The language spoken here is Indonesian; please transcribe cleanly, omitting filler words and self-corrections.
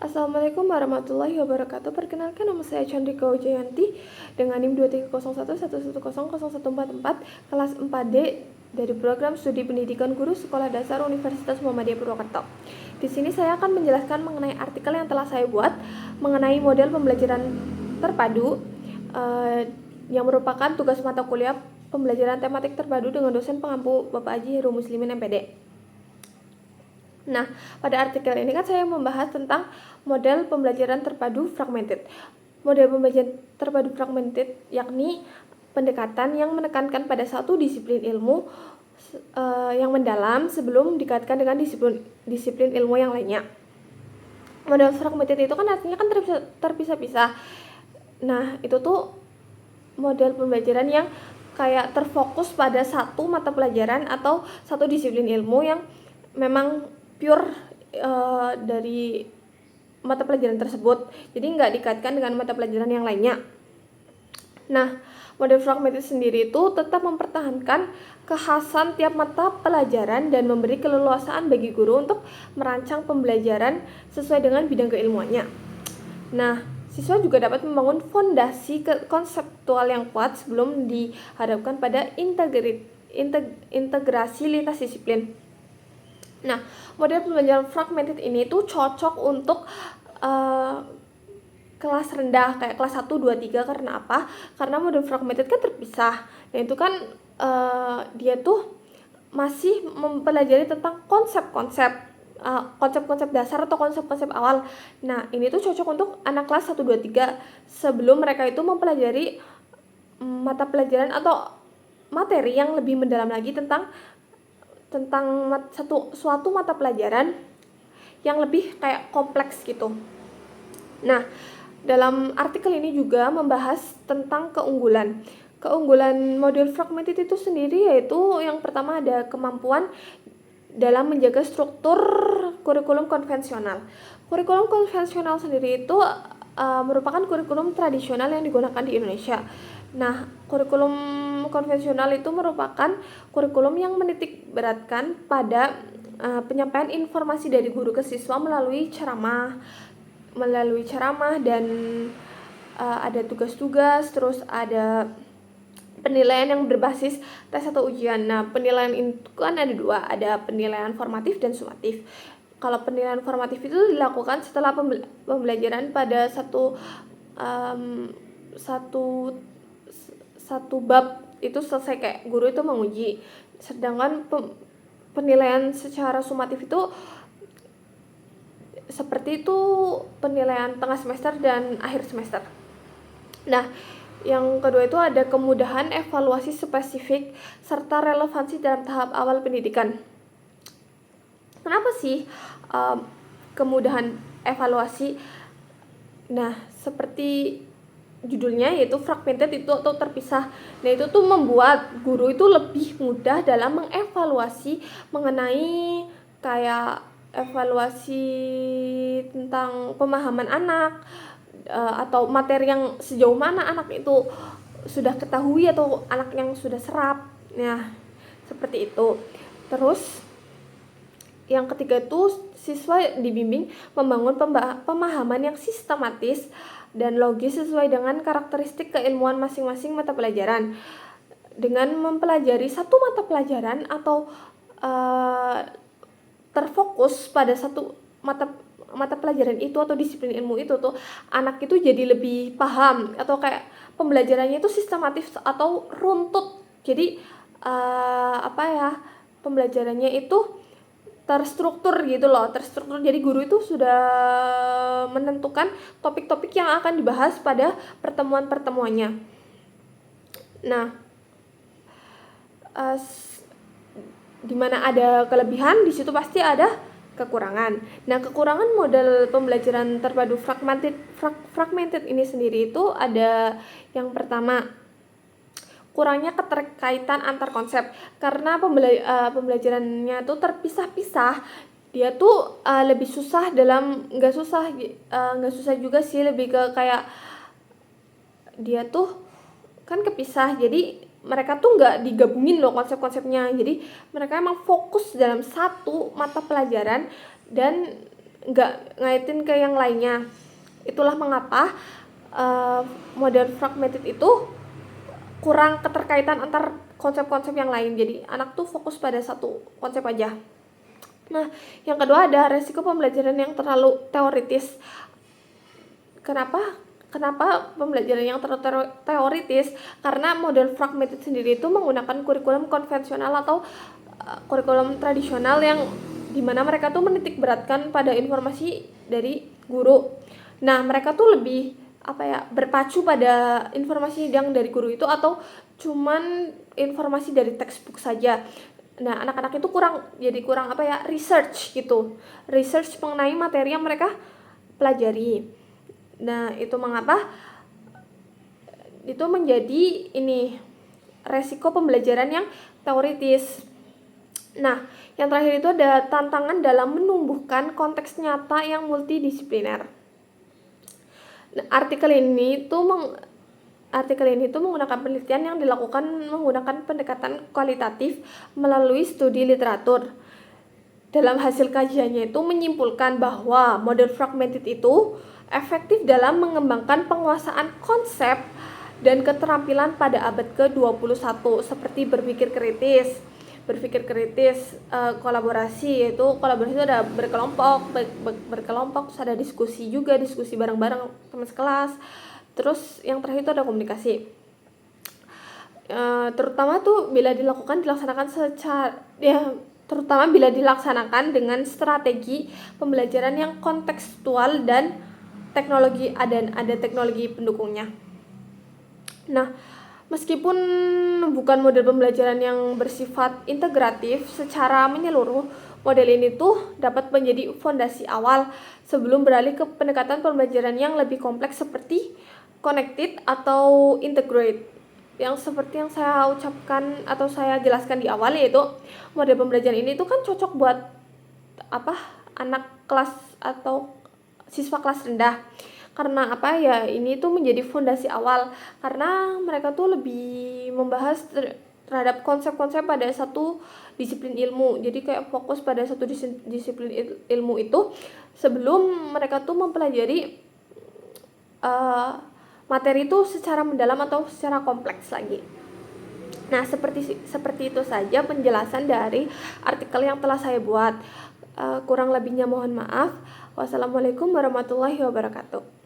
Assalamualaikum warahmatullahi wabarakatuh. Perkenalkan, nama saya Chandrika Wijayanti dengan NIM 230111101444 kelas 4D dari program studi pendidikan guru Sekolah Dasar Universitas Muhammadiyah Purwokerto. Di sini saya akan menjelaskan mengenai artikel yang telah saya buat mengenai model pembelajaran terpadu yang merupakan tugas mata kuliah pembelajaran tematik terpadu dengan dosen pengampu Bapak Haji Heru Muslimin MPD. Nah, pada artikel ini kan saya membahas tentang model pembelajaran terpadu fragmented. Model pembelajaran terpadu fragmented yakni pendekatan yang menekankan pada satu disiplin ilmu yang mendalam sebelum dikaitkan dengan disiplin ilmu yang lainnya. Model fragmented itu kan artinya kan terpisah-pisah. Nah, itu tuh model pembelajaran yang kayak terfokus pada satu mata pelajaran atau satu disiplin ilmu yang memang pure dari mata pelajaran tersebut, jadi nggak dikaitkan dengan mata pelajaran yang lainnya. Nah, model fragmented sendiri itu tetap mempertahankan kekhasan tiap mata pelajaran dan memberi keleluasaan bagi guru untuk merancang pembelajaran sesuai dengan bidang keilmuannya. Nah, siswa juga dapat membangun fondasi konseptual yang kuat sebelum dihadapkan pada integrasi lintas disiplin. Nah, model pembelajaran fragmented ini tuh cocok untuk kelas rendah kayak kelas 1, 2, 3. Karena apa? Karena model fragmented kan terpisah. Nah, itu kan dia tuh masih mempelajari tentang konsep-konsep dasar atau konsep-konsep awal. Nah, ini tuh cocok untuk anak kelas 1, 2, 3 sebelum mereka itu mempelajari mata pelajaran atau materi yang lebih mendalam lagi tentang suatu mata pelajaran yang lebih kayak kompleks gitu. Nah, dalam artikel ini juga membahas tentang keunggulan model fragmented itu sendiri, yaitu yang pertama ada kemampuan dalam menjaga struktur kurikulum konvensional. Kurikulum konvensional sendiri itu merupakan kurikulum tradisional yang digunakan di Indonesia. Nah, kurikulum konvensional itu merupakan kurikulum yang menitik beratkan pada penyampaian informasi dari guru ke siswa melalui ceramah dan ada tugas-tugas, terus ada penilaian yang berbasis tes atau ujian. Nah, penilaian itu kan ada dua, ada penilaian formatif dan sumatif. Kalau penilaian formatif itu dilakukan setelah pembelajaran pada satu bab itu selesai, kayak guru itu menguji. Sedangkan penilaian secara sumatif itu seperti itu penilaian tengah semester dan akhir semester. Nah, yang kedua itu ada kemudahan evaluasi spesifik serta relevansi dalam tahap awal pendidikan. Kenapa sih kemudahan evaluasi? Nah, seperti judulnya yaitu fragmented itu atau terpisah. Nah, itu tuh membuat guru itu lebih mudah dalam mengevaluasi mengenai kayak evaluasi tentang pemahaman anak atau materi yang sejauh mana anak itu sudah ketahui atau anak yang sudah serap. Nah, seperti itu. Terus yang ketiga itu siswa dibimbing membangun pemahaman yang sistematis dan logis sesuai dengan karakteristik keilmuan masing-masing mata pelajaran. Dengan mempelajari satu mata pelajaran atau terfokus pada satu mata pelajaran itu atau disiplin ilmu itu tuh anak itu jadi lebih paham atau kayak pembelajarannya itu sistematis atau runtut. Jadi pembelajarannya itu terstruktur gitu loh, jadi guru itu sudah menentukan topik-topik yang akan dibahas pada pertemuan-pertemuannya. Nah, di mana ada kelebihan, di situ pasti ada kekurangan. Nah, kekurangan model pembelajaran terpadu fragmented ini sendiri itu ada yang pertama, kurangnya keterkaitan antar konsep. Karena pembelajarannya tuh terpisah-pisah, dia tuh lebih susah nggak susah juga sih, lebih ke kayak dia tuh kan kepisah, jadi mereka tuh nggak digabungin loh konsep-konsepnya. Jadi mereka emang fokus dalam satu mata pelajaran dan nggak ngaitin ke yang lainnya. Itulah mengapa model fragmented itu kurang keterkaitan antar konsep-konsep yang lain. Jadi anak tuh fokus pada satu konsep aja. Nah, yang kedua ada resiko pembelajaran yang terlalu teoritis. Kenapa pembelajaran yang terlalu teoritis? Karena model fragmented sendiri itu menggunakan kurikulum konvensional atau kurikulum tradisional yang dimana mereka tuh menitik beratkan pada informasi dari guru. Nah, mereka tuh lebih berpacu pada informasi yang dari guru itu atau cuman informasi dari textbook saja. Nah, anak-anak itu kurang research gitu. Research mengenai materi yang mereka pelajari. Nah, itu mengapa itu menjadi resiko pembelajaran yang teoritis. Nah, yang terakhir itu ada tantangan dalam menumbuhkan konteks nyata yang multidisipliner. Nah, artikel ini tuh menggunakan penelitian yang dilakukan menggunakan pendekatan kualitatif melalui studi literatur. Dalam hasil kajiannya itu menyimpulkan bahwa model fragmented itu efektif dalam mengembangkan penguasaan konsep dan keterampilan pada abad ke-21 seperti berpikir kritis, kolaborasi. Kolaborasi itu ada berkelompok, terus ada diskusi bareng-bareng teman sekelas. Terus yang terakhir itu ada komunikasi. Terutama bila dilaksanakan dengan strategi pembelajaran yang kontekstual dan ada teknologi pendukungnya. Nah, meskipun bukan model pembelajaran yang bersifat integratif secara menyeluruh, model ini tuh dapat menjadi fondasi awal sebelum beralih ke pendekatan pembelajaran yang lebih kompleks seperti connected atau integrate. Yang seperti yang saya ucapkan atau saya jelaskan di awal, yaitu model pembelajaran ini tuh kan cocok buat anak kelas atau siswa kelas rendah. Karena ini tuh menjadi fondasi awal karena mereka tuh lebih membahas terhadap konsep-konsep pada satu disiplin ilmu. Jadi kayak fokus pada satu disiplin ilmu itu sebelum mereka tuh mempelajari materi itu secara mendalam atau secara kompleks lagi. Nah, seperti itu saja penjelasan dari artikel yang telah saya buat. Kurang lebihnya mohon maaf. Wassalamualaikum warahmatullahi wabarakatuh.